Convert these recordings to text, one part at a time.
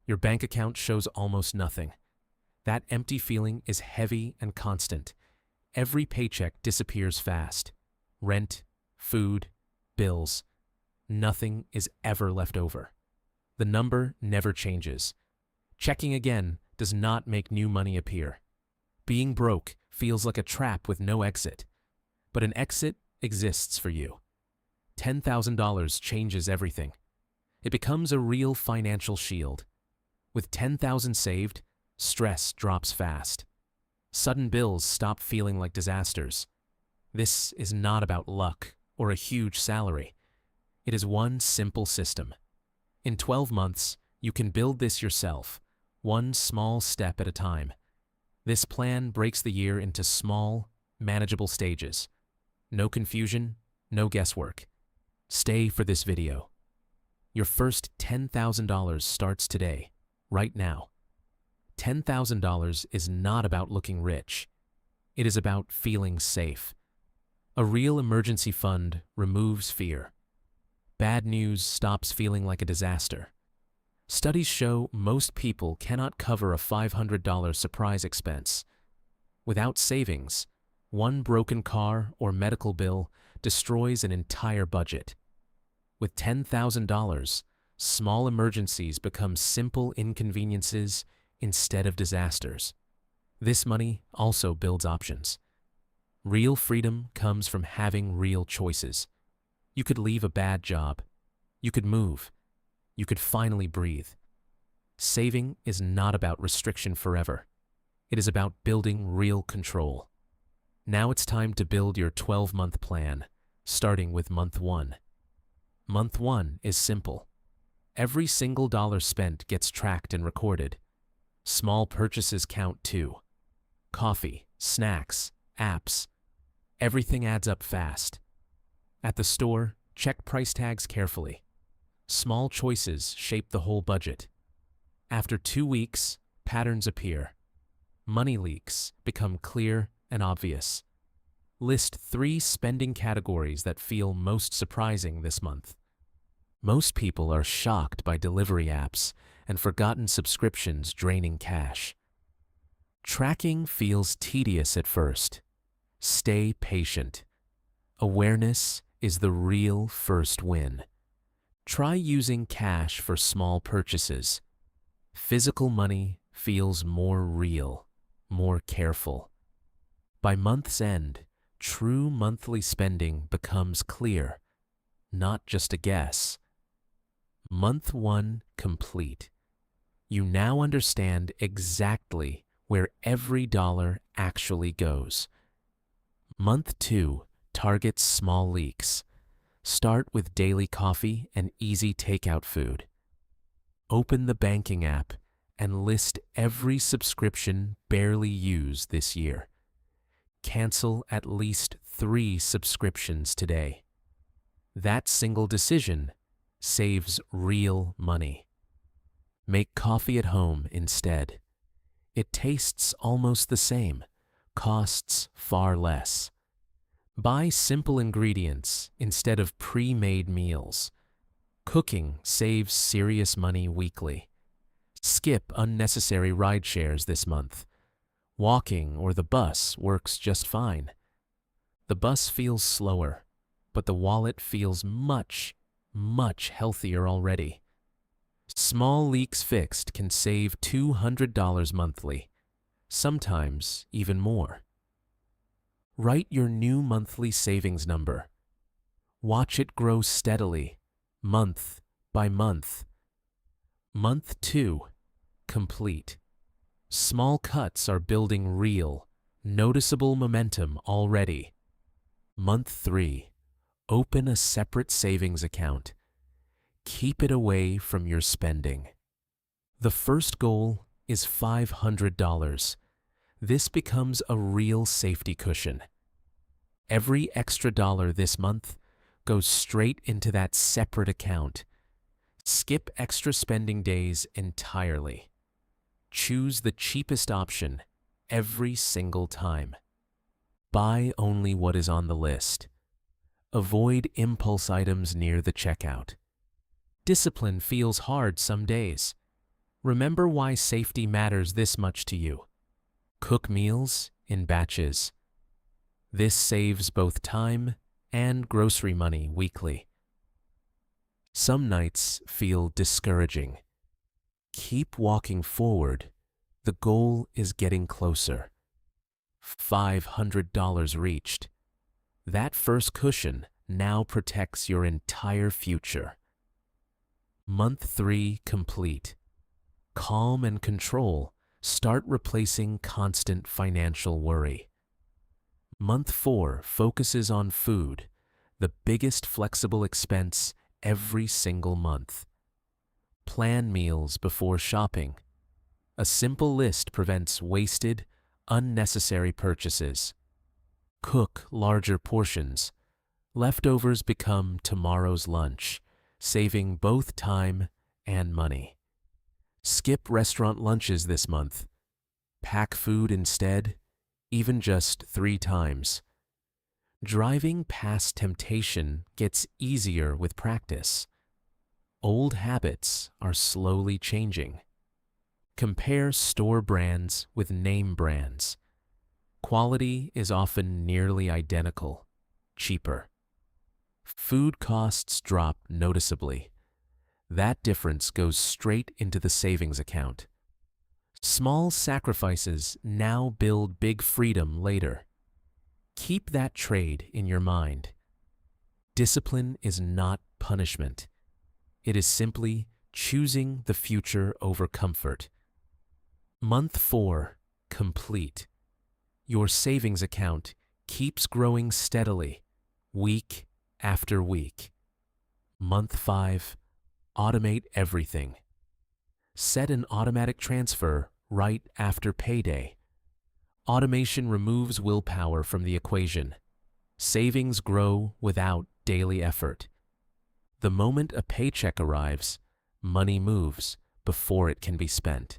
Your bank account shows almost nothing. That empty feeling is heavy and constant. Every paycheck disappears fast. Rent, food, bills. Nothing is ever left over. The number never changes. Checking again does not make new money appear. Being broke feels like a trap with no exit. But an exit exists for you. $10,000 changes everything. It becomes a real financial shield. With $10,000 saved, stress drops fast. Sudden bills stop feeling like disasters. This is not about luck or a huge salary. It is one simple system. In 12 months, you can build this yourself, one small step at a time. This plan breaks the year into small, manageable stages. No confusion, no guesswork. Stay for this video. Your first $10,000 starts today, right now. $10,000 is not about looking rich. It is about feeling safe. A real emergency fund removes fear. Bad news stops feeling like a disaster. Studies show most people cannot cover a $500 surprise expense. Without savings, one broken car or medical bill destroys an entire budget. With $10,000, small emergencies become simple inconveniences instead of disasters. This money also builds options. Real freedom comes from having real choices. You could leave a bad job. You could move. You could finally breathe. Saving is not about restriction forever. It is about building real control. Now it's time to build your 12-month plan, starting with month 1. Month 1 is simple. Every single dollar spent gets tracked and recorded. Small purchases count too. Coffee, snacks, apps. Everything adds up fast. At the store, check price tags carefully. Small choices shape the whole budget. After 2 weeks, patterns appear. Money leaks become clear and obvious. List 3 spending categories that feel most surprising this month. Most people are shocked by delivery apps and forgotten subscriptions draining cash. Tracking feels tedious at first. Stay patient. Awareness is the real first win. Try using cash for small purchases. Physical money feels more real, more careful. By month's end, true monthly spending becomes clear, not just a guess. Month 1 complete. You now understand exactly where every dollar actually goes. Month 2 targets small leaks. Start with daily coffee and easy takeout food. Open the banking app and list every subscription barely used this year. Cancel at least 3 subscriptions today. That single decision saves real money. Make coffee at home instead. It tastes almost the same, costs far less. Buy simple ingredients instead of pre-made meals. Cooking saves serious money weekly. Skip unnecessary ride shares this month. Walking or the bus works just fine. The bus feels slower, but the wallet feels much, much healthier already. Small leaks fixed can save $200 monthly, sometimes even more. Write your new monthly savings number. Watch it grow steadily, month by month. Month 2, complete. Small cuts are building real, noticeable momentum already. Month 3, open a separate savings account. Keep it away from your spending. The first goal is $500. This becomes a real safety cushion. Every extra dollar this month goes straight into that separate account. Skip extra spending days entirely. Choose the cheapest option every single time. Buy only what is on the list. Avoid impulse items near the checkout. Discipline feels hard some days. Remember why safety matters this much to you. Cook meals in batches. This saves both time and grocery money weekly. Some nights feel discouraging. Keep walking forward. The goal is getting closer. $500 reached. That first cushion now protects your entire future. Month 3 complete. Calm and control start replacing constant financial worry. Month 4 focuses on food, the biggest flexible expense every single month. Plan meals before shopping. A simple list prevents wasted, unnecessary purchases. Cook larger portions. Leftovers become tomorrow's lunch, saving both time and money. Skip restaurant lunches this month. Pack food instead, even just 3 times. Driving past temptation gets easier with practice. Old habits are slowly changing. Compare store brands with name brands. Quality is often nearly identical, cheaper. Food costs drop noticeably. That difference goes straight into the savings account. Small sacrifices now build big freedom later. Keep that trade in your mind. Discipline is not punishment. It is simply choosing the future over comfort. Month 4 complete. Your savings account keeps growing steadily, week after week. Month 5, automate everything. Set an automatic transfer right after payday. Automation removes willpower from the equation. Savings grow without daily effort. The moment a paycheck arrives, money moves before it can be spent.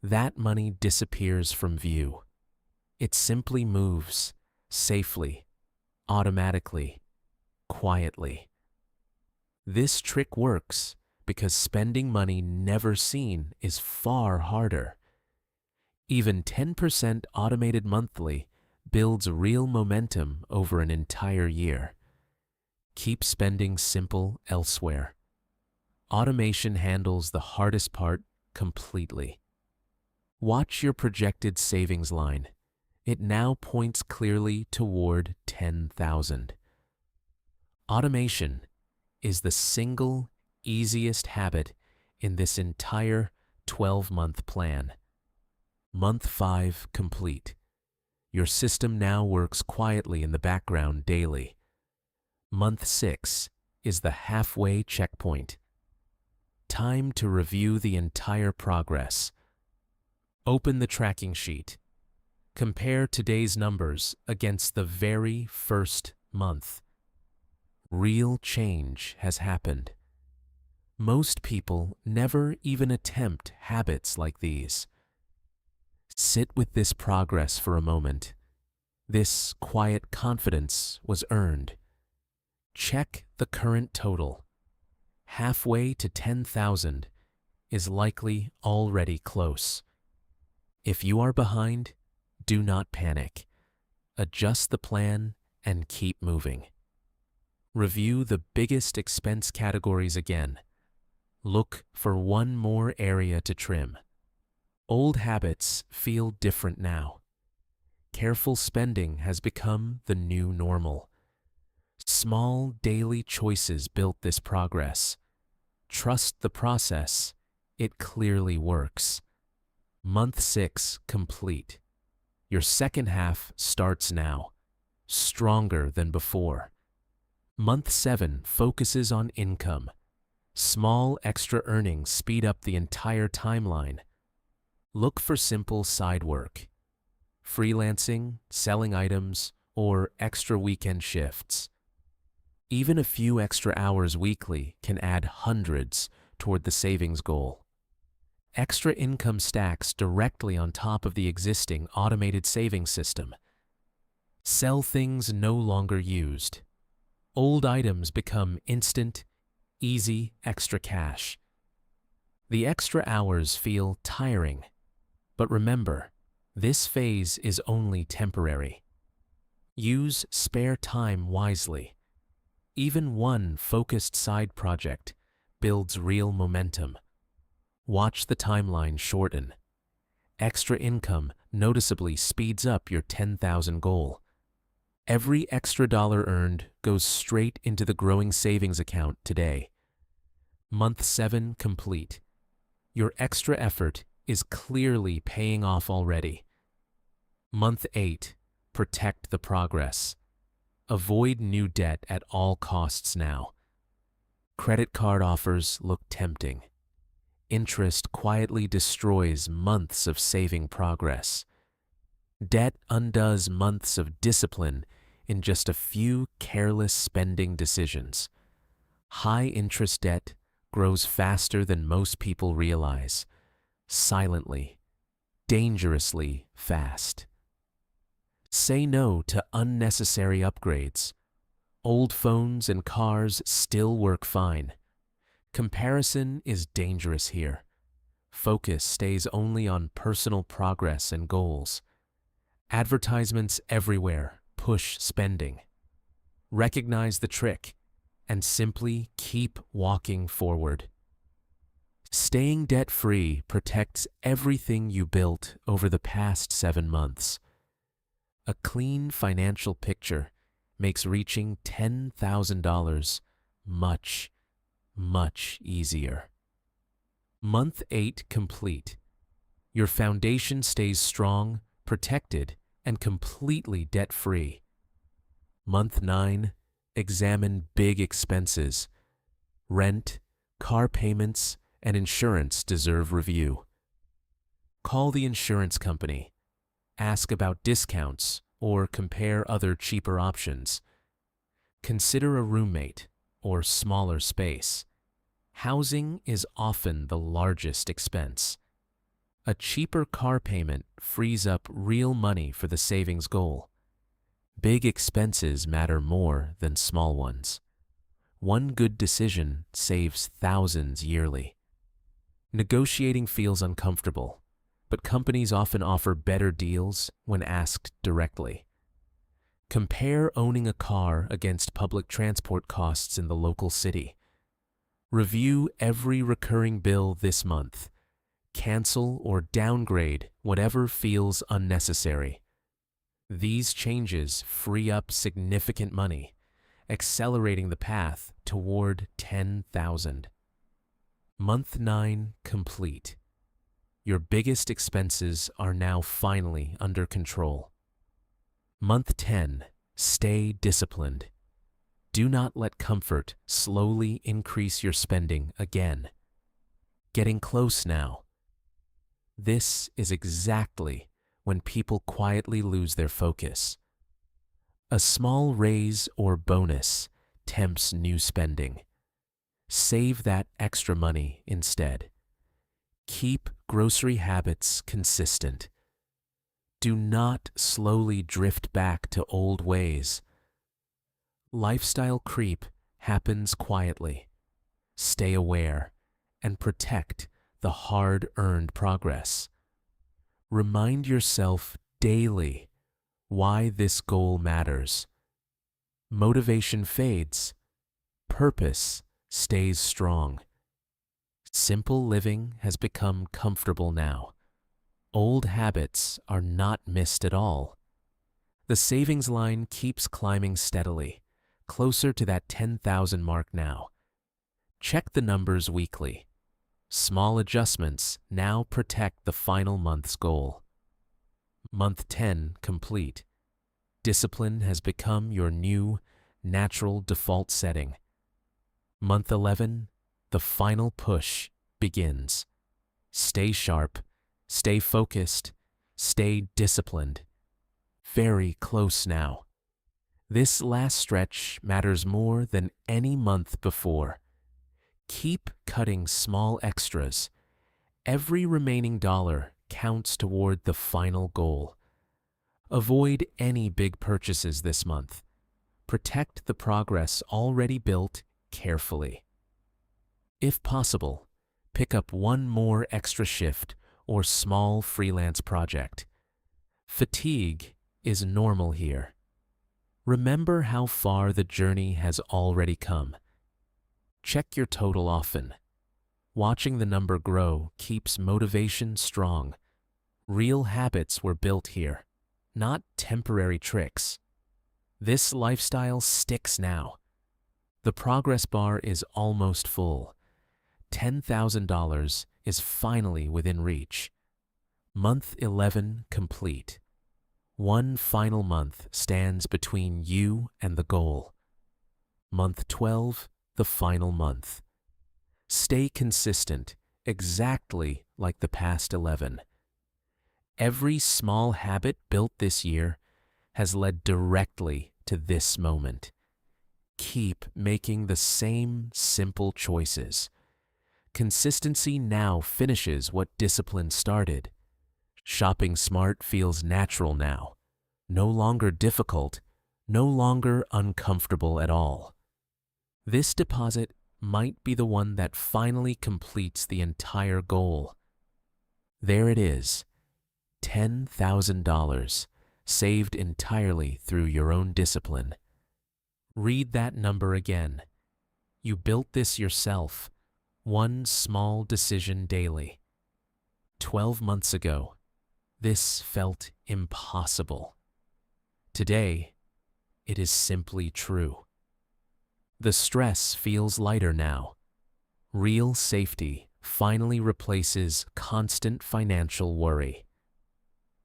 That money disappears from view. It simply moves, safely, automatically, quietly. This trick works because spending money never seen is far harder. Even 10% automated monthly builds real momentum over an entire year. Keep spending simple elsewhere. Automation handles the hardest part completely. Watch your projected savings line. It now points clearly toward 10,000. Automation is the single easiest habit in this entire 12-month plan. Month 5 complete. Your system now works quietly in the background daily. Month 6 is the halfway checkpoint. Time to review the entire progress. Open the tracking sheet. Compare today's numbers against the very first month. Real change has happened. Most people never even attempt habits like these. Sit with this progress for a moment. This quiet confidence was earned. Check the current total. Halfway to 10,000 is likely already close. If you are behind, do not panic. Adjust the plan and keep moving. Review the biggest expense categories again. Look for one more area to trim. Old habits feel different now. Careful spending has become the new normal. Small daily choices built this progress. Trust the process. It clearly works. Month 6 complete. Your second half starts now, stronger than before. Month 7 focuses on income. Small extra earnings speed up the entire timeline. Look for simple side work. Freelancing, selling items, or extra weekend shifts. Even a few extra hours weekly can add hundreds toward the savings goal. Extra income stacks directly on top of the existing automated savings system. Sell things no longer used. Old items become instant, easy extra cash. The extra hours feel tiring, but remember, this phase is only temporary. Use spare time wisely. Even one focused side project builds real momentum. Watch the timeline shorten. Extra income noticeably speeds up your 10,000 goal. Every extra dollar earned goes straight into the growing savings account today. Month 7 complete. Your extra effort is clearly paying off already. Month 8, protect the progress. Avoid new debt at all costs now. Credit card offers look tempting. Interest quietly destroys months of saving progress. Debt undoes months of discipline in just a few careless spending decisions. High-interest debt grows faster than most people realize, silently, dangerously fast. Say no to unnecessary upgrades. Old phones and cars still work fine. Comparison is dangerous here. Focus stays only on personal progress and goals. Advertisements everywhere push spending. Recognize the trick and simply keep walking forward. Staying debt-free protects everything you built over the past 7 months. A clean financial picture makes reaching $10,000 much, much easier. Month 8 complete. Your foundation stays strong, protected, and completely debt-free. Month 9, examine big expenses. Rent, car payments, and insurance deserve review. Call the insurance company. Ask about discounts or compare other cheaper options. Consider a roommate or smaller space. Housing is often the largest expense. A cheaper car payment frees up real money for the savings goal. Big expenses matter more than small ones. One good decision saves thousands yearly. Negotiating feels uncomfortable, but companies often offer better deals when asked directly. Compare owning a car against public transport costs in the local city. Review every recurring bill this month. Cancel or downgrade whatever feels unnecessary. These changes free up significant money, accelerating the path toward 10,000. Month 9 complete. Your biggest expenses are now finally under control. Month 10, stay disciplined. Do not let comfort slowly increase your spending again. Getting close now. This is exactly when people quietly lose their focus. A small raise or bonus tempts new spending. Save that extra money instead. Keep grocery habits consistent. Do not slowly drift back to old ways. Lifestyle creep happens quietly. Stay aware and protect the hard-earned progress. Remind yourself daily why this goal matters. Motivation fades. Purpose stays strong. Simple living has become comfortable now. Old habits are not missed at all. The savings line keeps climbing steadily, closer to that 10,000 mark now. Check the numbers weekly. Small adjustments now protect the final month's goal. Month 10 complete. Discipline has become your new, natural default setting. Month 11, the final push begins. Stay sharp, stay focused, stay disciplined. Very close now. This last stretch matters more than any month before. Keep cutting small extras. Every remaining dollar counts toward the final goal. Avoid any big purchases this month. Protect the progress already built carefully. If possible, pick up one more extra shift or small freelance project. Fatigue is normal here. Remember how far the journey has already come. Check your total often. Watching the number grow keeps motivation strong. Real habits were built here, not temporary tricks. This lifestyle sticks now. The progress bar is almost full. $10,000 is finally within reach. Month 11 complete. One final month stands between you and the goal. Month 12, the final month. Stay consistent, exactly like the past 11. Every small habit built this year has led directly to this moment. Keep making the same simple choices. Consistency now finishes what discipline started. Shopping smart feels natural now, no longer difficult, no longer uncomfortable at all. This deposit might be the one that finally completes the entire goal. There it is, $10,000, saved entirely through your own discipline. Read that number again. You built this yourself, one small decision daily. 12 months ago, this felt impossible. Today, it is simply true. The stress feels lighter now. Real safety finally replaces constant financial worry.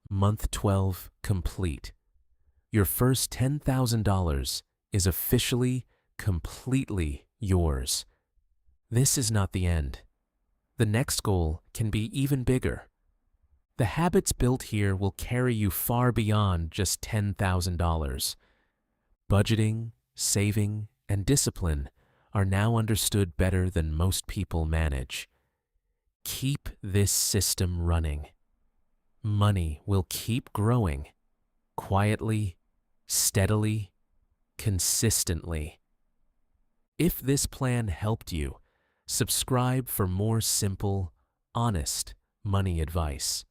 Month 12 complete. Your first $10,000 is officially, completely yours. This is not the end. The next goal can be even bigger. The habits built here will carry you far beyond just $10,000. Budgeting, saving, and discipline are now understood better than most people manage. Keep this system running. Money will keep growing, quietly, steadily, consistently. If this plan helped you, subscribe for more simple, honest money advice.